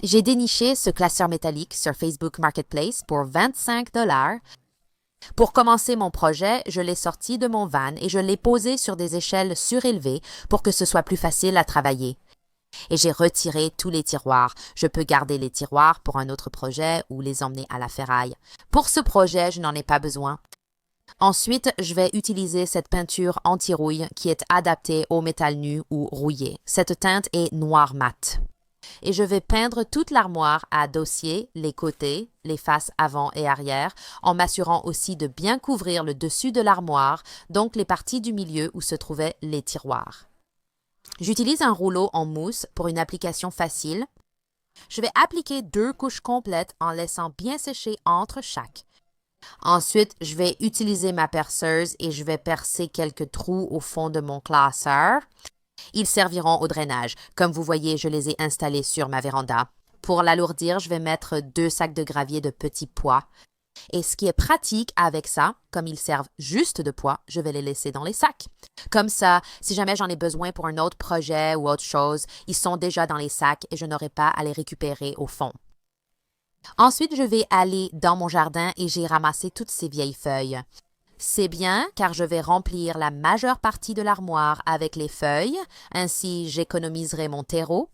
J'ai déniché ce classeur métallique sur Facebook Marketplace pour 25 $. Pour commencer mon projet, je l'ai sorti de mon van et je l'ai posé sur des échelles surélevées pour que ce soit plus facile à travailler. Et j'ai retiré tous les tiroirs. Je peux garder les tiroirs pour un autre projet ou les emmener à la ferraille. Pour ce projet, je n'en ai pas besoin. Ensuite, je vais utiliser cette peinture anti-rouille qui est adaptée au métal nu ou rouillé. Cette teinte est noir mat. Et je vais peindre toute l'armoire à dossier, les côtés, les faces avant et arrière, en m'assurant aussi de bien couvrir le dessus de l'armoire, donc les parties du milieu où se trouvaient les tiroirs. J'utilise un rouleau en mousse pour une application facile. Je vais appliquer 2 couches complètes en laissant bien sécher entre chaque. Ensuite, je vais utiliser ma perceuse et je vais percer quelques trous au fond de mon classeur. Ils serviront au drainage. Comme vous voyez, je les ai installés sur ma véranda. Pour l'alourdir, je vais mettre 2 sacs de gravier de petits pois. Et ce qui est pratique avec ça, comme ils servent juste de poids, je vais les laisser dans les sacs. Comme ça, si jamais j'en ai besoin pour un autre projet ou autre chose, ils sont déjà dans les sacs et je n'aurai pas à les récupérer au fond. Ensuite, je vais aller dans mon jardin et j'ai ramassé toutes ces vieilles feuilles. C'est bien car je vais remplir la majeure partie de l'armoire avec les feuilles, ainsi j'économiserai mon terreau.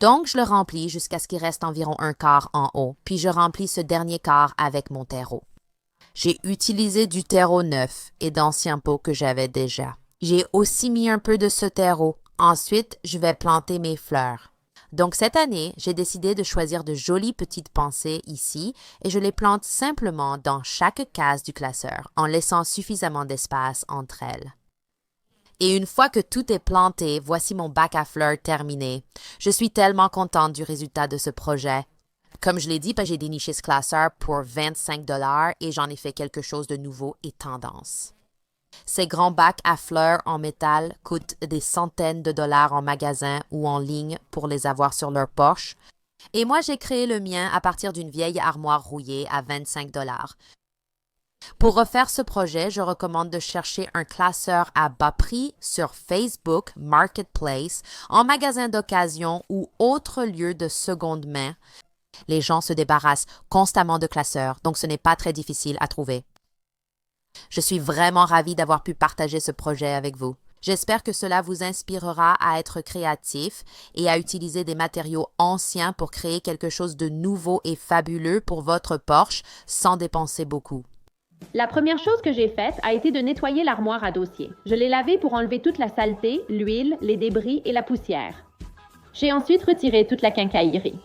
Donc, je le remplis jusqu'à ce qu'il reste environ un quart en haut, puis je remplis ce dernier quart avec mon terreau. J'ai utilisé du terreau neuf et d'anciens pots que j'avais déjà. J'ai aussi mis un peu de ce terreau. Ensuite, je vais planter mes fleurs. Donc, cette année, j'ai décidé de choisir de jolies petites pensées ici et je les plante simplement dans chaque case du classeur en laissant suffisamment d'espace entre elles. Et une fois que tout est planté, voici mon bac à fleurs terminé. Je suis tellement contente du résultat de ce projet. Comme je l'ai dit, j'ai déniché ce classeur pour 25 $ et j'en ai fait quelque chose de nouveau et tendance. Ces grands bacs à fleurs en métal coûtent des centaines de dollars en magasin ou en ligne pour les avoir sur leur porche. Et moi, j'ai créé le mien à partir d'une vieille armoire rouillée à 25 $. Pour refaire ce projet, je recommande de chercher un classeur à bas prix sur Facebook Marketplace, en magasin d'occasion ou autre lieu de seconde main. Les gens se débarrassent constamment de classeurs, donc ce n'est pas très difficile à trouver. Je suis vraiment ravie d'avoir pu partager ce projet avec vous. J'espère que cela vous inspirera à être créatif et à utiliser des matériaux anciens pour créer quelque chose de nouveau et fabuleux pour votre porche sans dépenser beaucoup. La première chose que j'ai faite a été de nettoyer l'armoire à dossier. Je l'ai lavée pour enlever toute la saleté, l'huile, les débris et la poussière. J'ai ensuite retiré toute la quincaillerie.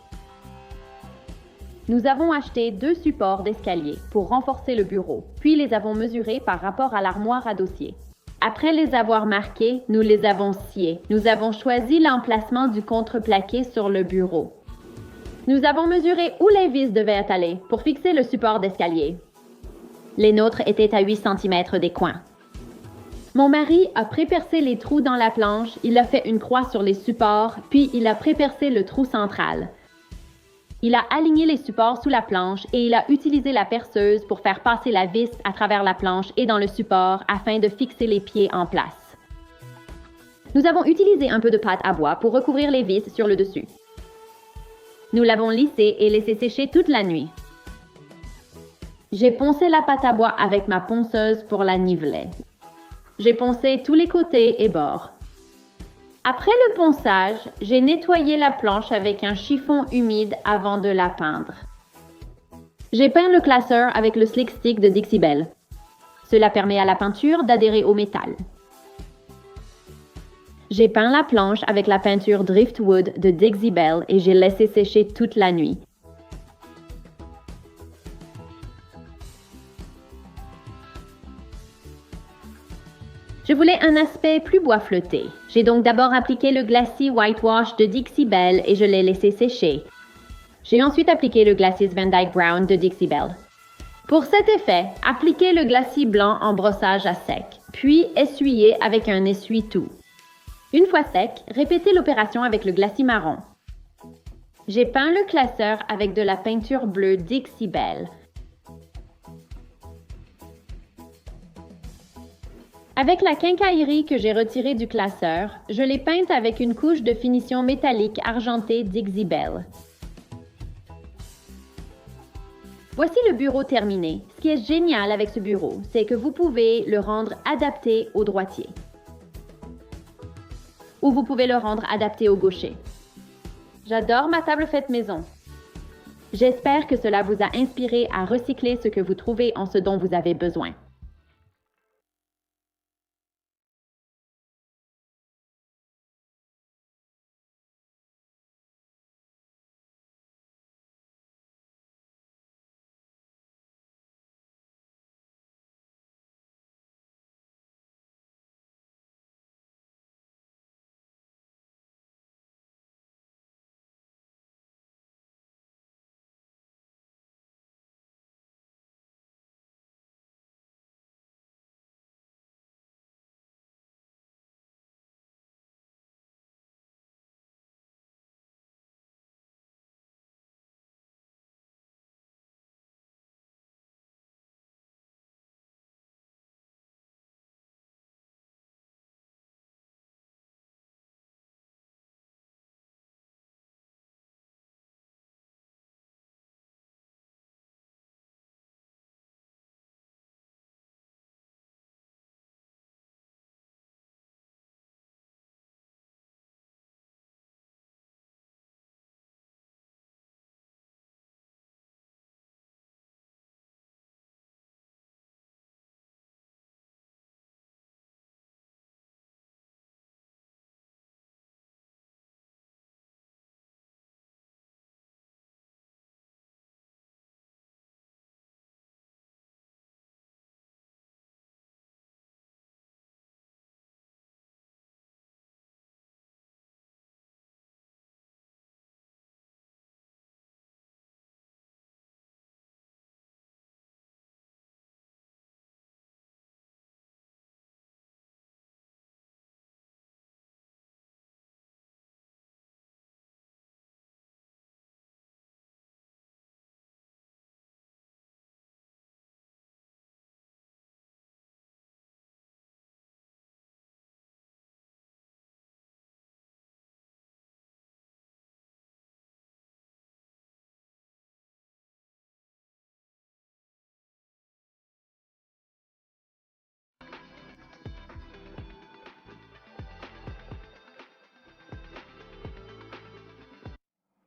Nous avons acheté 2 supports d'escalier pour renforcer le bureau, puis les avons mesurés par rapport à l'armoire à dossier. Après les avoir marqués, nous les avons sciés. Nous avons choisi l'emplacement du contreplaqué sur le bureau. Nous avons mesuré où les vis devaient aller pour fixer le support d'escalier. Les nôtres étaient à 8 cm des coins. Mon mari a prépercé les trous dans la planche, il a fait une croix sur les supports, puis il a prépercé le trou central. Il a aligné les supports sous la planche et il a utilisé la perceuse pour faire passer la vis à travers la planche et dans le support afin de fixer les pieds en place. Nous avons utilisé un peu de pâte à bois pour recouvrir les vis sur le dessus. Nous l'avons lissé et laissé sécher toute la nuit. J'ai poncé la pâte à bois avec ma ponceuse pour la niveler. J'ai poncé tous les côtés et bords. Après le ponçage, j'ai nettoyé la planche avec un chiffon humide avant de la peindre. J'ai peint le classeur avec le Slick Stick de Dixie Belle. Cela permet à la peinture d'adhérer au métal. J'ai peint la planche avec la peinture Driftwood de Dixie Belle et j'ai laissé sécher toute la nuit. Je voulais un aspect plus bois fleuté. J'ai donc d'abord appliqué le Glacis Whitewash de Dixie Belle et je l'ai laissé sécher. J'ai ensuite appliqué le Glacis Van Dyke Brown de Dixie Belle. Pour cet effet, appliquez le glacis blanc en brossage à sec, puis essuyez avec un essuie-tout. Une fois sec, répétez l'opération avec le glacis marron. J'ai peint le classeur avec de la peinture bleue Dixie Belle. Avec la quincaillerie que j'ai retirée du classeur, je l'ai peinte avec une couche de finition métallique argentée Dixie Belle. Voici le bureau terminé. Ce qui est génial avec ce bureau, c'est que vous pouvez le rendre adapté au droitier. Ou vous pouvez le rendre adapté au gaucher. J'adore ma table faite maison. J'espère que cela vous a inspiré à recycler ce que vous trouvez en ce dont vous avez besoin.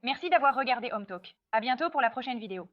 Merci d'avoir regardé Home Talk. À bientôt pour la prochaine vidéo.